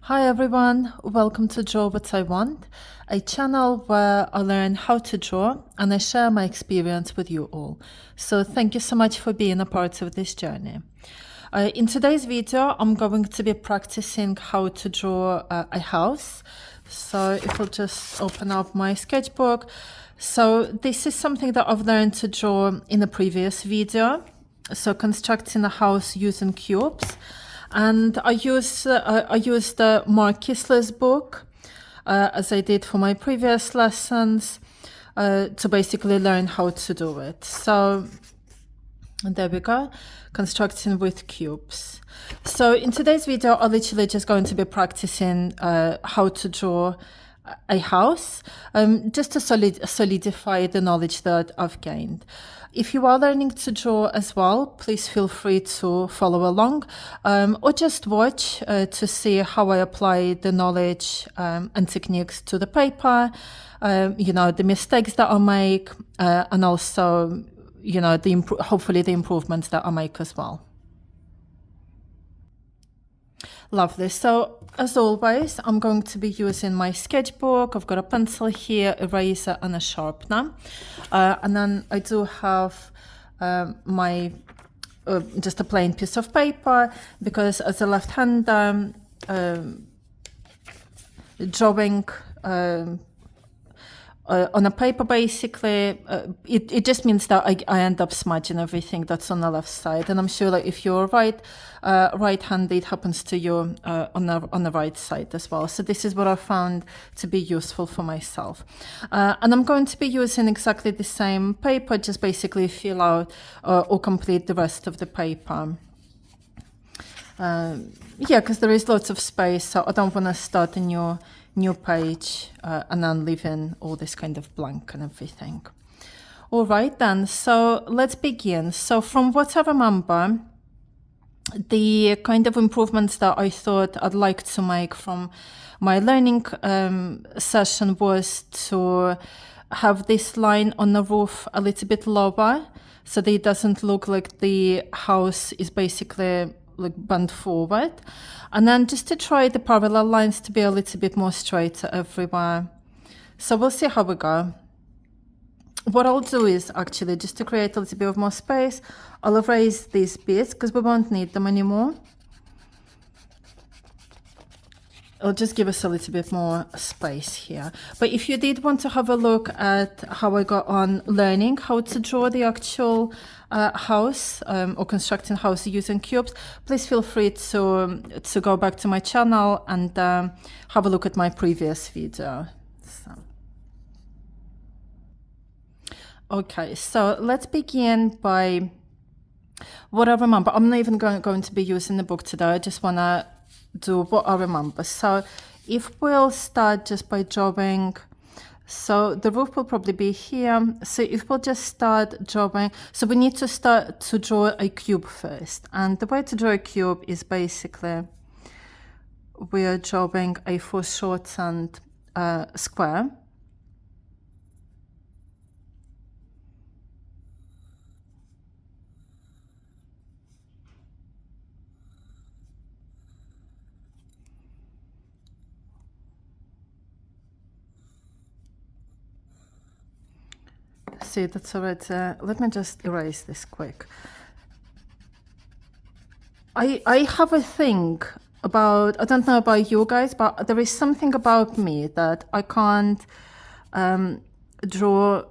Hi everyone, welcome to Draw What I Want, a channel where I learn how to draw and I share my experience with you all. So thank you so much for being a part of this journey. In today's video, I'm going to be practicing how to draw a house. So if I'll just open up my sketchbook. So this is something that I've learned to draw in a previous video. So constructing a house using cubes. And I used Mark Kissler's book, as I did for my previous lessons, to basically learn how to do it. So there we go, constructing with cubes. So in today's video, I'm literally just going to be practicing how to draw a house, just to solidify the knowledge that I've gained. If you are learning to draw as well, please feel free to follow along, or just watch to see how I apply the knowledge and techniques to the paper, the mistakes that I make, and also, hopefully the improvements that I make as well. Lovely. So as always, I'm going to be using my sketchbook. I've got a pencil here, eraser and a sharpener. And then I do have my just a plain piece of paper, because as a left-hander, drawing on a paper, basically, it just means that I end up smudging everything that's on the left side. And I'm sure that if you're right-handed, it happens to you on the right side as well. So this is what I found to be useful for myself. And I'm going to be using exactly the same paper, just basically fill out or complete the rest of the paper. Because there is lots of space, so I don't want to start a new page and then leaving all this kind of blank and everything. All right then, so let's begin. So from what I remember, the kind of improvements that I thought I'd like to make from my learning session was to have this line on the roof a little bit lower, so that it doesn't look like the house is basically like bent forward. And then just to try the parallel lines to be a little bit more straight everywhere. So we'll see how we go. What I'll do is actually, just to create a little bit of more space, I'll erase these bits because we won't need them anymore. It'll just give us a little bit more space here. But if you did want to have a look at how I got on learning how to draw the actual house or constructing house using cubes, please feel free to go back to my channel and have a look at my previous video. Okay, so let's begin by what I remember. I'm not even going to be using the book today. I just want to do what I remember. So if we'll start just by drawing, so the roof will probably be here. So if we'll just start drawing, so we need to start to draw a cube first. And the way to draw a cube is basically we are drawing a foreshortened square. See, that's alright. Let me just erase this quick. I have a thing about, I don't know about you guys, but there is something about me that I can't draw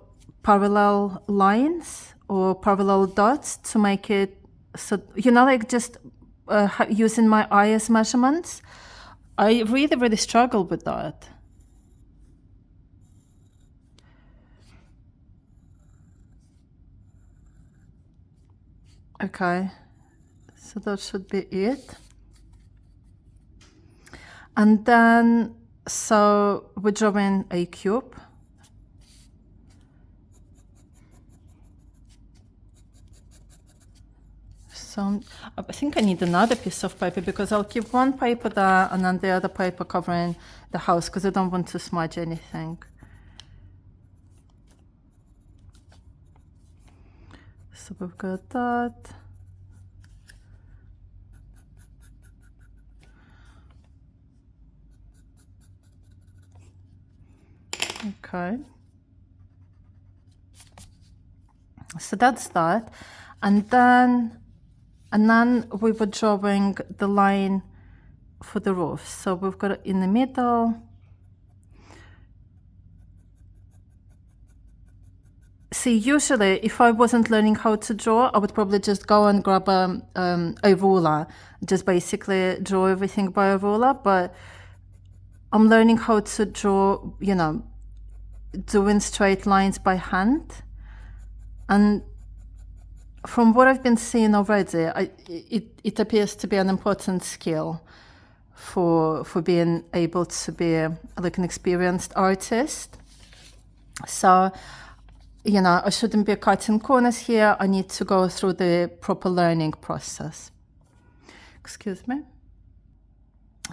parallel lines or parallel dots to make it, so, like just using my eye as measurements. I really, really struggle with that. Okay, so that should be it. And then, so we're drawing a cube. So I think I need another piece of paper, because I'll keep one paper there and then the other paper covering the house, because I don't want to smudge anything. So we've got that. Okay. So that's that. And then we were drawing the line for the roof. So we've got it in the middle. See, usually if I wasn't learning how to draw, I would probably just go and grab a ruler, just basically draw everything by a ruler. But I'm learning how to draw, doing straight lines by hand. And from what I've been seeing already, it appears to be an important skill for being able to be like an experienced artist. So, I shouldn't be cutting corners here. I need to go through the proper learning process. Excuse me.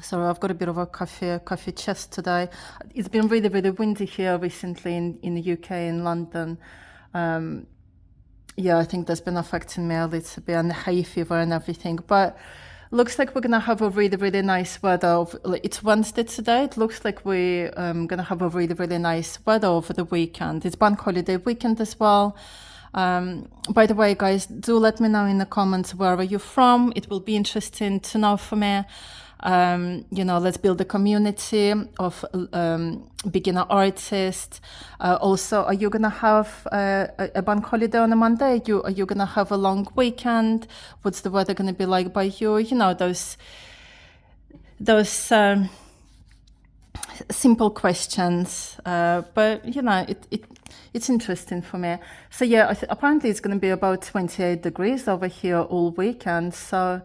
Sorry, I've got a bit of a coffee chest today. It's been really, really windy here recently in the UK, in London. Yeah, I think that's been affecting me a little bit, and the hay fever and everything. But looks like we're gonna have a really, really nice weather. It's Wednesday today. It looks like we're gonna have a really, really nice weather over the weekend. It's bank holiday weekend as well. By the way, guys, do let me know in the comments where are you from. It will be interesting to know for me. Let's build a community of beginner artists. Also, are you gonna have a bank holiday on a Monday? Are you gonna have a long weekend? What's the weather gonna be like by you? Those simple questions, but it's interesting for me. So yeah, apparently it's going to be about 28 degrees over here all weekend. So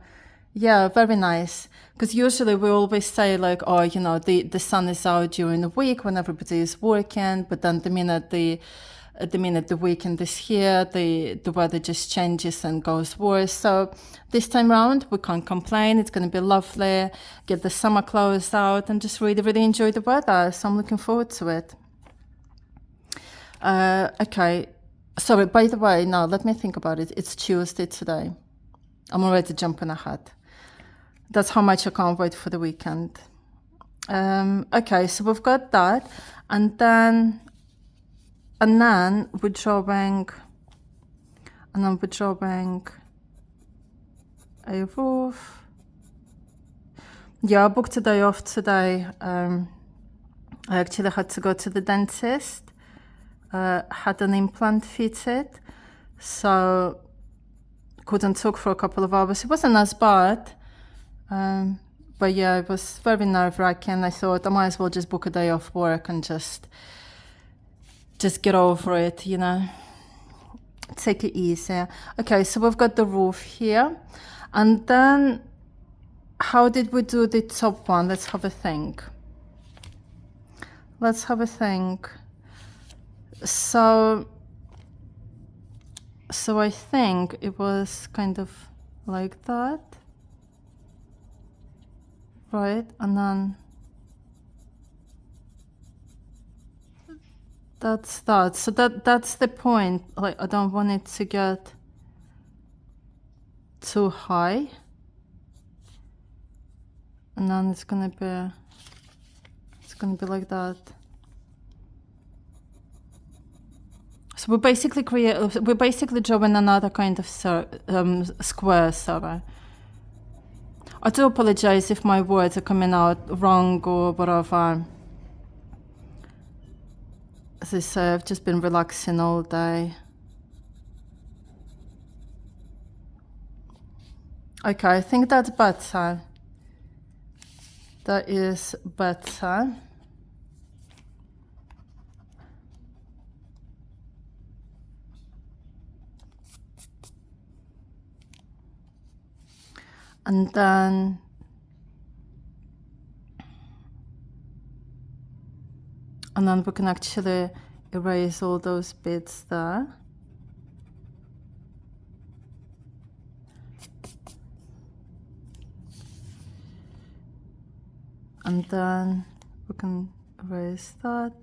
yeah, very nice. Because usually we always say like, oh, the sun is out during the week when everybody is working, but then the minute the weekend is here, the weather just changes and goes worse. So this time around, we can't complain. It's going to be lovely. Get the summer clothes out and just really, really enjoy the weather. So I'm looking forward to it. Okay. Sorry, by the way, no, let me think about it. It's Tuesday today. I'm already jumping ahead. That's how much I can't wait for the weekend. Okay, so we've got that. And then we're drawing a roof. Yeah, I booked a day off today. I actually had to go to the dentist. Had an implant fitted, so couldn't talk for a couple of hours. It wasn't as bad, but yeah, it was very nerve-wracking. I thought I might as well just book a day off work and just get over it, take it easy. Okay, so we've got the roof here, and then how did we do the top one? Let's have a think. So I think it was kind of like that, right? And then that's that. So that's the point. Like, I don't want it to get too high. And then it's gonna be like that. So we're basically drawing another kind of square, sorry. I do apologize if my words are coming out wrong or whatever. As I say, I've just been relaxing all day. Okay, I think that's better. That is better. And then we can actually erase all those bits there. And then we can erase that.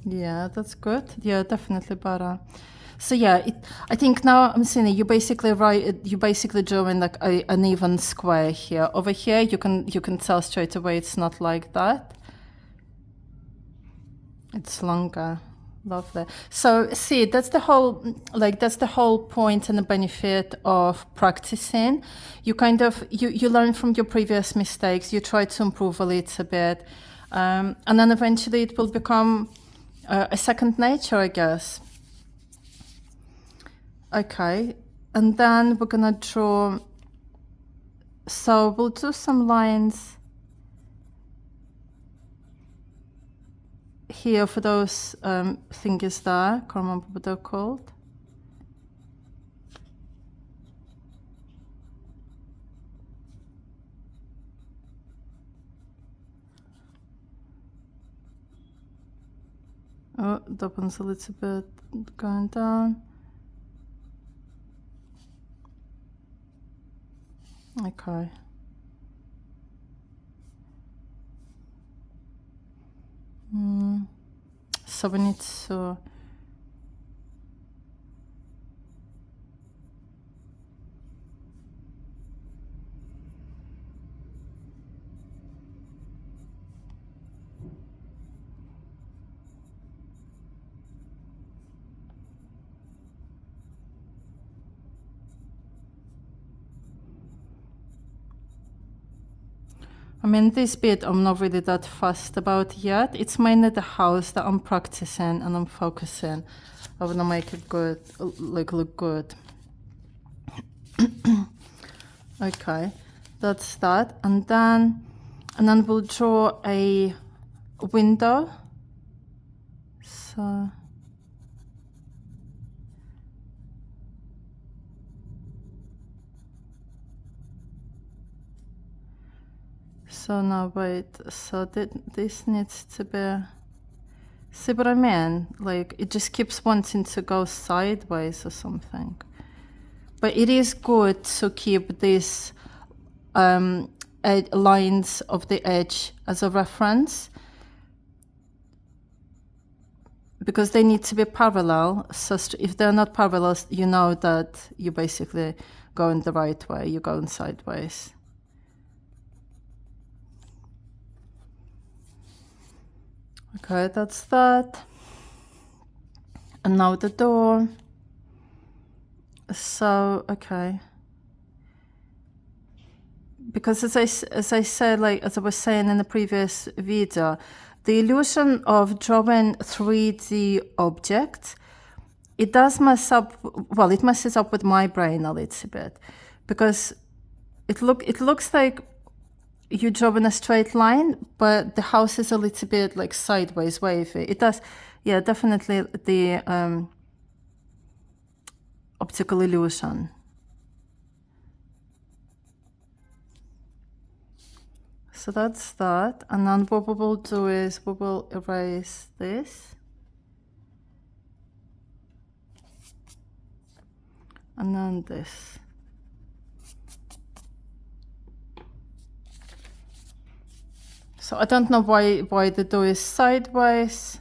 Yeah, that's good. Yeah, definitely better. So yeah, I think now I'm seeing it, you basically you basically drawing like an even square here. Over here, you can tell straight away it's not like that. It's longer. Lovely. So see, that's the whole point and the benefit of practicing. You kind of you learn from your previous mistakes. You try to improve a little bit, and then eventually it will become a second nature, I guess. Okay, and then we're gonna draw. So we'll do some lines here for those thingies there. Can't remember what they're called. Oh, that one's a little bit going down. Okay. So we need to I mean, this bit I'm not really that fussed about yet. It's mainly the house that I'm practicing and I'm focusing. I want to make it good, like look good. Okay, that's that. And then we'll draw a window. So now wait, so this needs to be, see what I mean? Like it just keeps wanting to go sideways or something. But it is good to keep these lines of the edge as a reference, because they need to be parallel. So if they're not parallel, you know that you basically going the right way, you're going sideways. Okay, that's that. And now the door. So, okay. Because as I said, like as I was saying in the previous video, the illusion of drawing 3D objects, it does mess up, well, it messes up with my brain a little bit, because it looks like you're drawing a straight line, but the house is a little bit like sideways, wavy. It does, yeah, definitely the optical illusion. So that's that. And then what we will do is we will erase this. And then this. So I don't know why the door is sideways,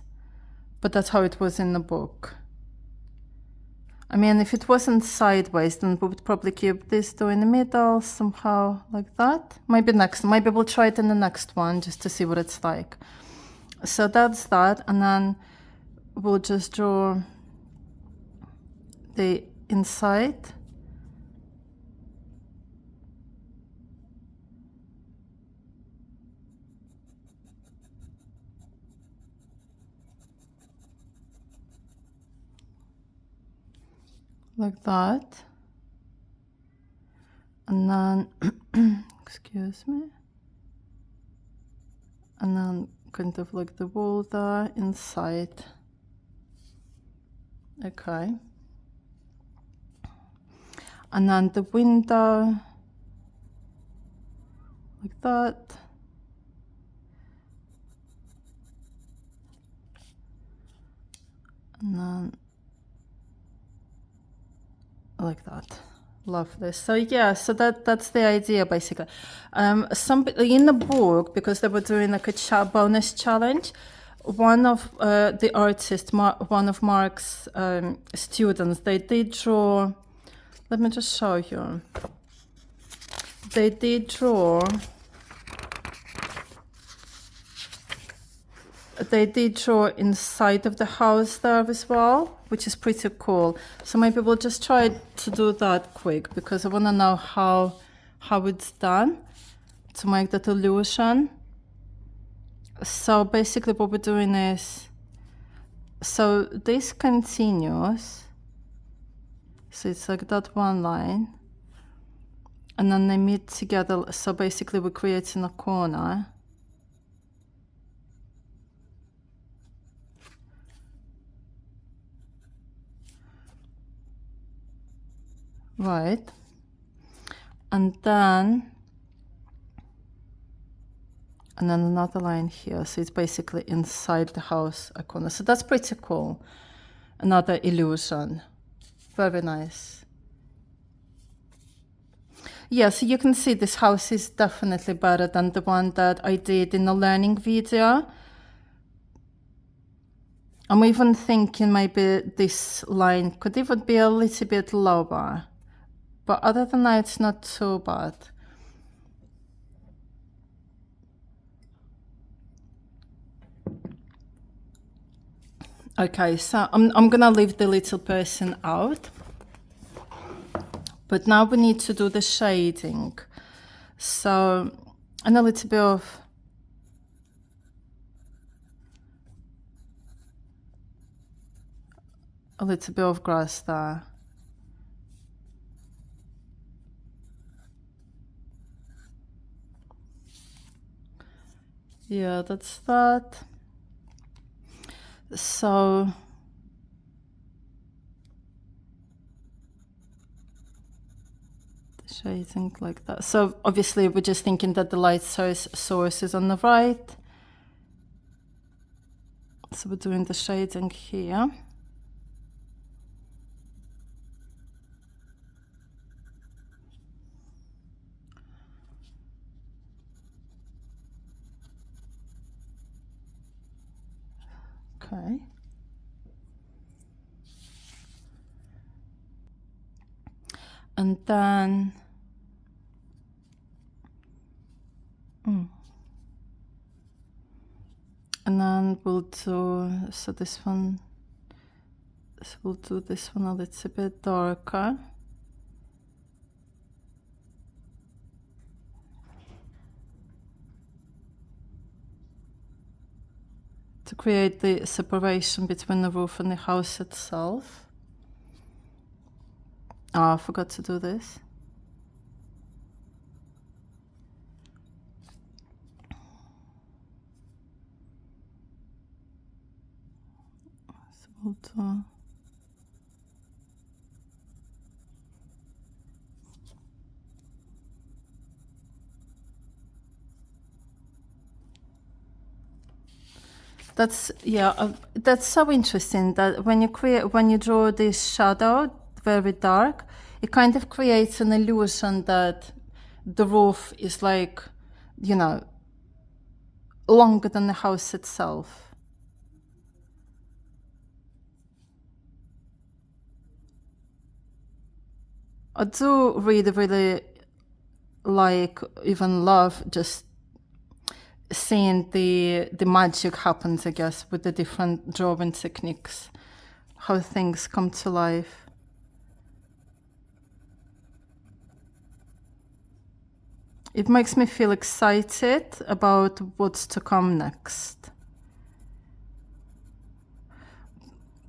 but that's how it was in the book. I mean, if it wasn't sideways, then we would probably keep this door in the middle, somehow like that. Maybe we'll try it in the next one, just to see what it's like. So that's that, and then we'll just draw the inside. Like that. And then, excuse me. And then kind of like the wall there inside. Okay. And then the window, like that. And then like that. Lovely. So yeah, so that's the idea basically. Some in the book, because they were doing like a bonus challenge, one of the artists, one of Mark's students, they did draw, let me just show you. They did draw inside of the house there as well, which is pretty cool. So maybe we'll just try to do that quick because I want to know how it's done to make that illusion. So basically what we're doing is, so this continues, so it's like that one line, and then they meet together. So basically we're creating a corner. Right. And then another line here. So it's basically inside the house a corner. So that's pretty cool. Another illusion. Very nice. Yeah, so you can see this house is definitely better than the one that I did in the learning video. I'm even thinking maybe this line could even be a little bit lower. But other than that, it's not too bad. Okay, so I'm gonna leave the little person out. But now we need to do the shading. So, and a little bit of grass there. Yeah, that's that. So the shading like that. So obviously we're just thinking that the light source is on the right. So we're doing the shading here. Okay. And then we'll do, so this one, so we'll do this one a little bit darker. To create the separation between the roof and the house itself. Oh, I forgot to do this. So we'll do. That's, yeah, that's so interesting that when you draw this shadow very dark, it kind of creates an illusion that the roof is like, you know, longer than the house itself. I do really, really like, even love just seeing the magic happens, I guess, with the different drawing techniques, how things come to life. It makes me feel excited about what's to come next.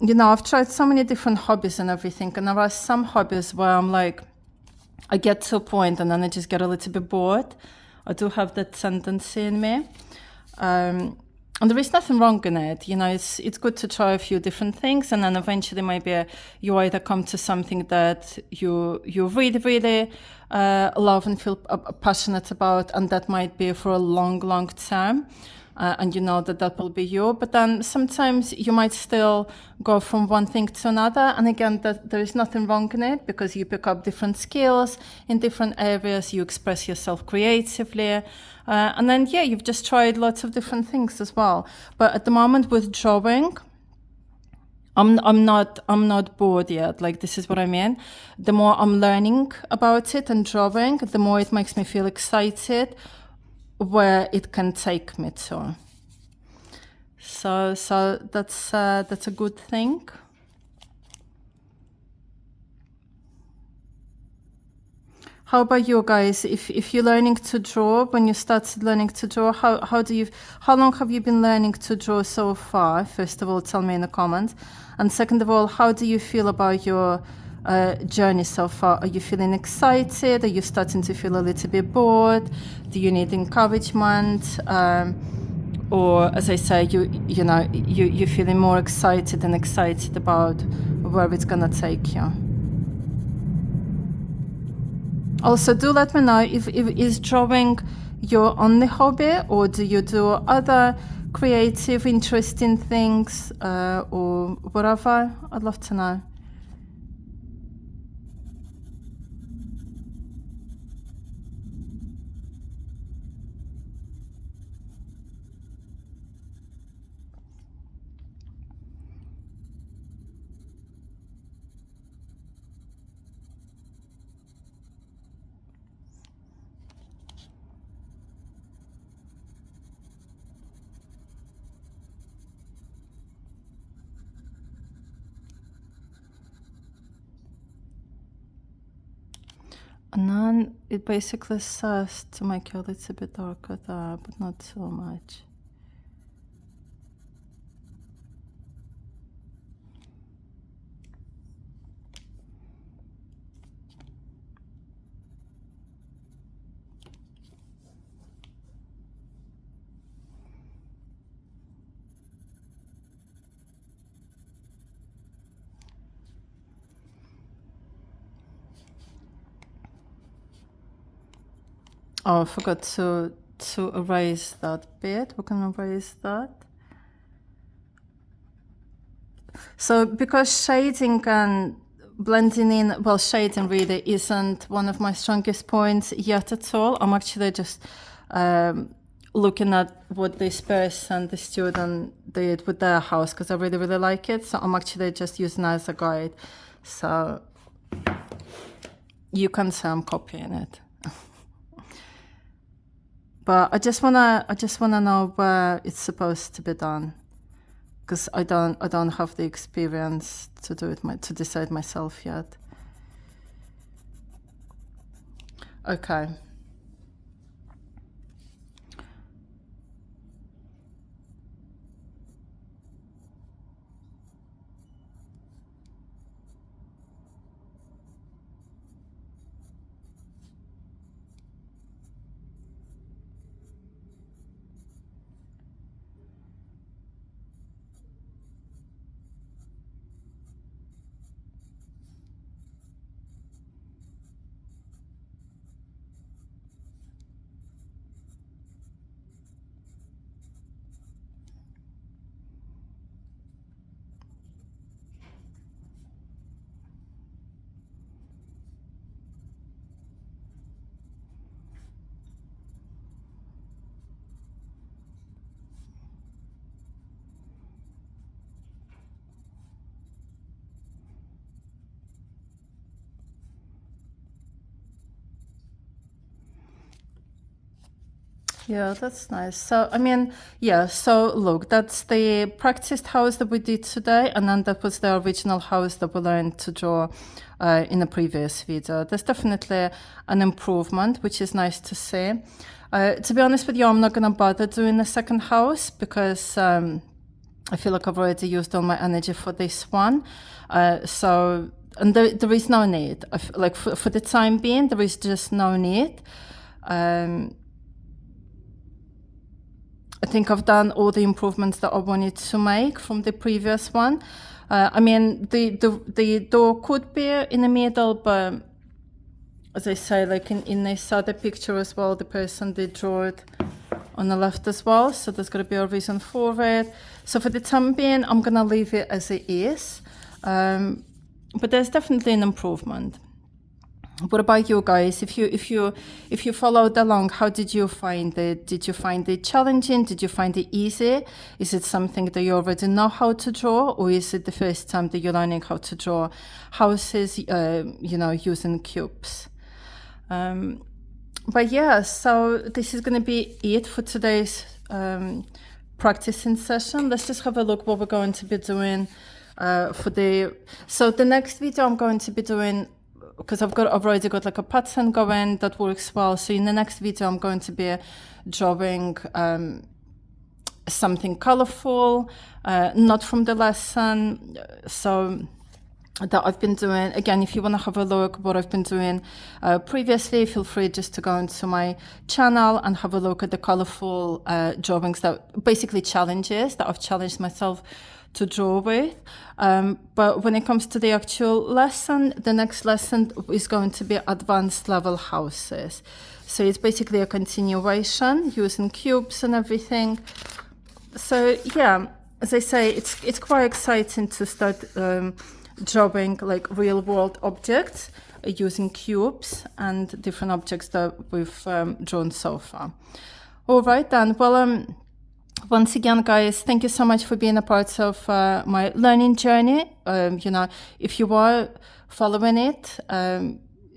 You know, I've tried so many different hobbies and everything, and there are some hobbies where I'm like, I get to a point and then I just get a little bit bored. I do have that tendency in me. And there is nothing wrong in it. You know, it's good to try a few different things, and then eventually maybe you either come to something that you really, really love and feel passionate about, and that might be for a long, long term. and you know that that will be you. But then sometimes you might still go from one thing to another. And again, there is nothing wrong in it, because you pick up different skills in different areas, you express yourself creatively. And then, yeah, you've just tried lots of different things as well. But at the moment with drawing, I'm not bored yet. Like, this is what I mean. The more I'm learning about it and drawing, the more it makes me feel excited where it can take me to. So that's a good thing. How about you guys? If you're learning to draw, when you started learning to draw, how long have you been learning to draw so far? First of all, tell me in the comments. And second of all, how do you feel about your journey so far? Are you feeling excited? Are you starting to feel a little bit bored? Do you need encouragement? Or, as I say, you're feeling more excited and excited about where it's gonna take you. Also, do let me know if is drawing your only hobby, or do you do other creative, interesting things, or whatever? I'd love to know. And then it basically says to make it a little bit darker there, but not so much. Oh, I forgot to erase that bit. We're gonna erase that. So because shading and blending in, well, shading really isn't one of my strongest points yet at all. I'm actually just looking at what this person, the student, did with their house, because I really, really like it. So I'm actually just using it as a guide. So you can say I'm copying it. But I just wanna know where it's supposed to be done, because I don't have the experience to do it to decide myself yet. Okay. Yeah, that's nice. So, I mean, yeah, so look, that's the practiced house that we did today, and then that was the original house that we learned to draw in the previous video. There's definitely an improvement, which is nice to see. To be honest with you, I'm not going to bother doing the second house, because I feel like I've already used all my energy for this one. And there is no need. Like, for the time being, there is just no need. I think I've done all the improvements that I wanted to make from the previous one. I mean, the door could be in the middle, but as I say, like in this other picture as well, the person did draw it on the left as well, so there's got to be a reason for it. So for the time being, I'm gonna leave it as it is, but there's definitely an improvement. What about you guys? If you followed along, how did you find it? Did you find it challenging? Did you find it easy? Is it something that you already know how to draw, or is it the first time that you're learning how to draw houses, using cubes? But yeah, so this is going to be it for today's practicing session. Let's just have a look what we're going to be doing so the next video I'm going to be doing, because I've already got like a pattern going that works well. So in the next video, I'm going to be drawing something colorful, not from the lesson. So that I've been doing. Again, if you want to have a look what I've been doing previously, feel free just to go into my channel and have a look at the colorful drawings, that basically challenges that I've challenged myself to draw with. But when it comes to the actual lesson, the next lesson is going to be advanced level houses. So it's basically a continuation using cubes and everything. So yeah, as I say, it's quite exciting to start drawing like real world objects using cubes and different objects that we've drawn so far. All right then, well, once again, guys, thank you so much for being a part of my learning journey. If you are following it,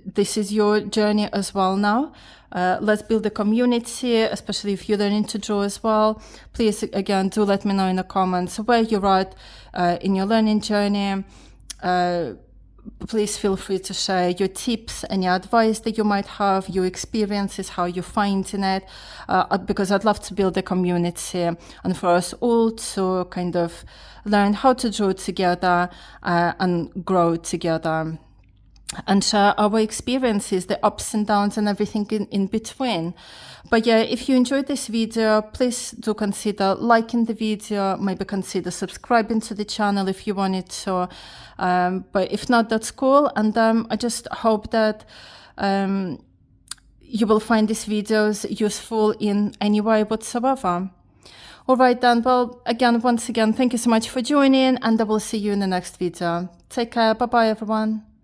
this is your journey as well now. Let's build a community, especially if you're learning to draw as well. Please, again, do let me know in the comments where you're at in your learning journey. Please feel free to share your tips, any advice that you might have, your experiences, how you're finding it, because I'd love to build a community and for us all to kind of learn how to draw together and grow together and share our experiences, the ups and downs and everything in between. But yeah, if you enjoyed this video, please do consider liking the video, maybe consider subscribing to the channel if you wanted to. But if not, that's cool. And I just hope that you will find these videos useful in any way whatsoever. All right then, well, once again, thank you so much for joining, and I will see you in the next video. Take care. Bye-bye, everyone.